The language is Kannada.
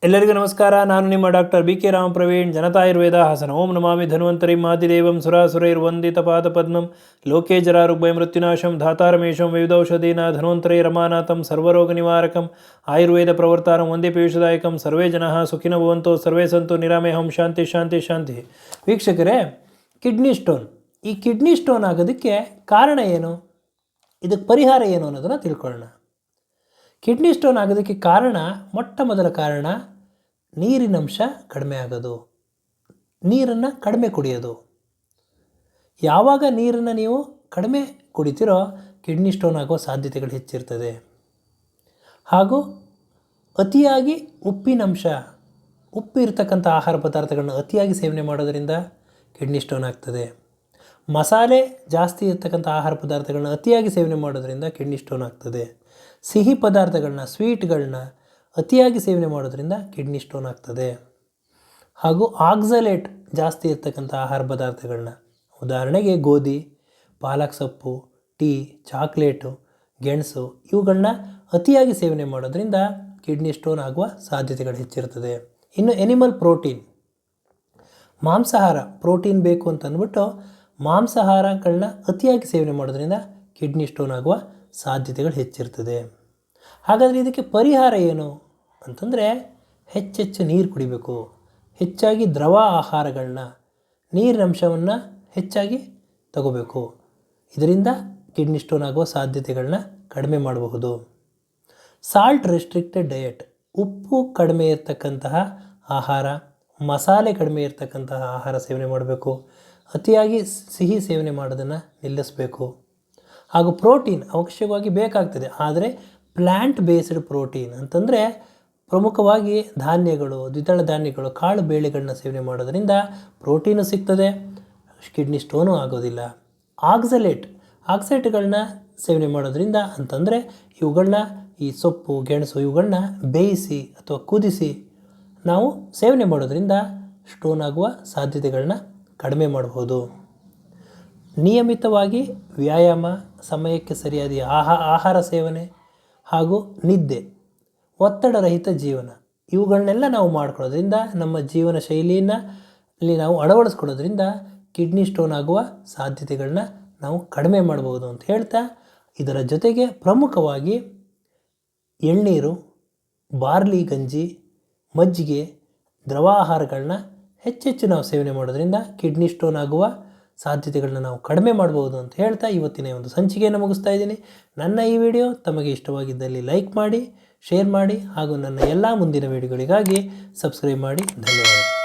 ಎಲ್ಲರಿಗೂ ನಮಸ್ಕಾರ. ನಾನು ನಿಮ್ಮ doctor B K Ram Praveen, Janathayurveda Hassan. ಓಂ ನಮಾಮಿ ಧನ್ವಂತರಿ ಮಾದಿದೇವಂ ಸುರಾಸುರೈರ್ವಂದಿತ ಪಾದಪದ್ಮಂ ಲೋಕೆ ಜರಾರುಗ್ಭಯ ಮೃತ್ಯುನಾಶಂ ಧಾತಾರಮೇಶಂ ವಿವಿಧೌಷಧೀನ ಧನ್ವಂತರೈ ರಮಾನಾಥಂ ಸರ್ವರೋಗ ನಿವಾರಕಂ ಆಯುರ್ವೇದ ಪ್ರವರ್ತಾರಂ ವಂದೇ ಪೀಯೂಷದಾಯಕಂ. ಸರ್ವೇ ಜನಃ ಸುಖಿನೋ ಭವಂತು, ಸರ್ವೇ ಸಂತು ನಿರಾಮಯಂ. ಶಾಂತಿ ಶಾಂತಿ ಶಾಂತಿ. ವೀಕ್ಷಕರೇ, ಕಿಡ್ನಿ ಸ್ಟೋನ್, ಈ ಕಿಡ್ನಿ ಸ್ಟೋನ್ ಆಗೋದಕ್ಕೆ ಕಾರಣ ಏನು, ಇದಕ್ಕೆ ಪರಿಹಾರ ಏನು ಅನ್ನೋದನ್ನು ತಿಳ್ಕೊಳ್ಳೋಣ. ಕಿಡ್ನಿ ಸ್ಟೋನ್ ಆಗೋದಕ್ಕೆ ಕಾರಣ, ಮೊಟ್ಟ ಮೊದಲ ಕಾರಣ ನೀರಿನಂಶ ಕಡಿಮೆ ಆಗೋದು, ನೀರನ್ನು ಕಡಿಮೆ ಕುಡಿಯೋದು. ಯಾವಾಗ ನೀರನ್ನು ನೀವು ಕಡಿಮೆ ಕುಡಿತೀರೋ ಕಿಡ್ನಿ ಸ್ಟೋನ್ ಆಗುವ ಸಾಧ್ಯತೆಗಳು ಹೆಚ್ಚಿರ್ತದೆ. ಹಾಗೂ ಅತಿಯಾಗಿ ಉಪ್ಪಿನಂಶ, ಉಪ್ಪಿರ್ತಕ್ಕಂಥ ಆಹಾರ ಪದಾರ್ಥಗಳನ್ನ ಅತಿಯಾಗಿ ಸೇವನೆ ಮಾಡೋದರಿಂದ ಕಿಡ್ನಿ ಸ್ಟೋನ್ ಆಗ್ತದೆ. ಮಸಾಲೆ ಜಾಸ್ತಿ ಇರ್ತಕ್ಕಂಥ ಆಹಾರ ಪದಾರ್ಥಗಳನ್ನ ಅತಿಯಾಗಿ ಸೇವನೆ ಮಾಡೋದರಿಂದ ಕಿಡ್ನಿ ಸ್ಟೋನ್ ಆಗ್ತದೆ. ಸಿಹಿ ಪದಾರ್ಥಗಳನ್ನ, ಸ್ವೀಟ್ಗಳನ್ನ ಅತಿಯಾಗಿ ಸೇವನೆ ಮಾಡೋದ್ರಿಂದ ಕಿಡ್ನಿ ಸ್ಟೋನ್ ಆಗ್ತದೆ. ಹಾಗೂ ಆಕ್ಸಲೇಟ್ ಜಾಸ್ತಿ ಇರ್ತಕ್ಕಂಥ ಆಹಾರ ಪದಾರ್ಥಗಳನ್ನ, ಉದಾಹರಣೆಗೆ ಗೋಧಿ, ಪಾಲಕ್ ಸೊಪ್ಪು, ಟೀ, ಚಾಕ್ಲೇಟು, ಗೆಣಸು, ಇವುಗಳನ್ನ ಅತಿಯಾಗಿ ಸೇವನೆ ಮಾಡೋದ್ರಿಂದ ಕಿಡ್ನಿ ಸ್ಟೋನ್ ಆಗುವ ಸಾಧ್ಯತೆಗಳು ಹೆಚ್ಚಿರ್ತದೆ. ಇನ್ನು ಎನಿಮಲ್ ಪ್ರೋಟೀನ್, ಮಾಂಸಾಹಾರ ಪ್ರೋಟೀನ್ ಬೇಕು ಅಂತ ಅಂದ್ಬಿಟ್ಟು ಮಾಂಸಾಹಾರಗಳನ್ನ ಅತಿಯಾಗಿ ಸೇವನೆ ಮಾಡೋದ್ರಿಂದ ಕಿಡ್ನಿ ಸ್ಟೋನ್ ಆಗುವ ಸಾಧ್ಯತೆಗಳು ಹೆಚ್ಚಿರ್ತದೆ. ಹಾಗಾದರೆ ಇದಕ್ಕೆ ಪರಿಹಾರ ಏನು ಅಂತಂದರೆ, ಹೆಚ್ಚೆಚ್ಚು ನೀರು ಕುಡಿಬೇಕು, ಹೆಚ್ಚಾಗಿ ದ್ರವ ಆಹಾರಗಳನ್ನ, ನೀರಿನಂಶವನ್ನು ಹೆಚ್ಚಾಗಿ ತಗೋಬೇಕು. ಇದರಿಂದ ಕಿಡ್ನಿ ಸ್ಟೋನ್ ಆಗುವ ಸಾಧ್ಯತೆಗಳನ್ನ ಕಡಿಮೆ ಮಾಡಬಹುದು. ಸಾಲ್ಟ್ ರೆಸ್ಟ್ರಿಕ್ಟೆಡ್ ಡಯಟ್, ಉಪ್ಪು ಕಡಿಮೆ ಇರತಕ್ಕಂತಹ ಆಹಾರ, ಮಸಾಲೆ ಕಡಿಮೆ ಇರತಕ್ಕಂತಹ ಆಹಾರ ಸೇವನೆ ಮಾಡಬೇಕು. ಅತಿಯಾಗಿ ಸಿಹಿ ಸೇವನೆ ಮಾಡೋದನ್ನು ನಿಲ್ಲಿಸಬೇಕು. ಹಾಗೂ ಪ್ರೋಟೀನ್ ಅವಶ್ಯಕವಾಗಿ ಬೇಕಾಗ್ತದೆ, ಆದರೆ ಪ್ಲ್ಯಾಂಟ್ ಬೇಸ್ಡ್ ಪ್ರೋಟೀನ್ ಅಂತಂದರೆ ಪ್ರಮುಖವಾಗಿ ಧಾನ್ಯಗಳು, ದ್ವಿದಳ ಧಾನ್ಯಗಳು, ಕಾಳು ಬೇಳೆಗಳನ್ನ ಸೇವನೆ ಮಾಡೋದರಿಂದ ಪ್ರೋಟೀನು ಸಿಗ್ತದೆ, ಕಿಡ್ನಿ ಸ್ಟೋನು ಆಗೋದಿಲ್ಲ. ಆಕ್ಸಲೇಟ್ಗಳನ್ನ ಸೇವನೆ ಮಾಡೋದ್ರಿಂದ ಅಂತಂದರೆ ಇವುಗಳನ್ನ, ಈ ಸೊಪ್ಪು, ಗೆಣಸು ಇವುಗಳನ್ನ ಬೇಯಿಸಿ ಅಥವಾ ಕುದಿಸಿ ನಾವು ಸೇವನೆ ಮಾಡೋದ್ರಿಂದ ಸ್ಟೋನ್ ಆಗುವ ಸಾಧ್ಯತೆಗಳನ್ನ ಕಡಿಮೆ ಮಾಡಬಹುದು. ನಿಯಮಿತವಾಗಿ ವ್ಯಾಯಾಮ, ಸಮಯಕ್ಕೆ ಸರಿಯಾದ ಆಹಾರ ಸೇವನೆ ಹಾಗೂ ನಿದ್ದೆ, ಒತ್ತಡರಹಿತ ಜೀವನ, ಇವುಗಳನ್ನೆಲ್ಲ ನಾವು ಮಾಡ್ಕೊಳ್ಳೋದ್ರಿಂದ, ನಮ್ಮ ಜೀವನ ಶೈಲಿಯಲ್ಲಿ ನಾವು ಅಳವಡಿಸ್ಕೊಳ್ಳೋದ್ರಿಂದ ಕಿಡ್ನಿ ಸ್ಟೋನ್ ಆಗುವ ಸಾಧ್ಯತೆಗಳನ್ನ ನಾವು ಕಡಿಮೆ ಮಾಡ್ಬೋದು ಅಂತ ಹೇಳ್ತಾ, ಇದರ ಜೊತೆಗೆ ಪ್ರಮುಖವಾಗಿ ಎಳ್ನೀರು, ಬಾರ್ಲಿ ಗಂಜಿ, ಮಜ್ಜಿಗೆ, ದ್ರವ ಆಹಾರಗಳನ್ನ ಹೆಚ್ಚೆಚ್ಚು ನಾವು ಸೇವನೆ ಮಾಡೋದ್ರಿಂದ ಕಿಡ್ನಿ ಸ್ಟೋನ್ ಆಗುವ ಸಾಧ್ಯತೆಗಳನ್ನ ನಾವು ಕಡಿಮೆ ಮಾಡ್ಬೋದು ಅಂತ ಹೇಳ್ತಾ ಇವತ್ತಿನ ಒಂದು ಸಂಚಿಕೆಯನ್ನು ಮುಗಿಸ್ತಾ ಇದ್ದೀನಿ. ನನ್ನ ಈ ವಿಡಿಯೋ ತಮಗೆ ಇಷ್ಟವಾಗಿದ್ದಲ್ಲಿ ಲೈಕ್ ಮಾಡಿ, ಶೇರ್ ಮಾಡಿ ಹಾಗೂ ನನ್ನ ಎಲ್ಲ ಮುಂದಿನ ವಿಡಿಯೋಗಳಿಗಾಗಿ ಸಬ್ಸ್ಕ್ರೈಬ್ ಮಾಡಿ. ಧನ್ಯವಾದ.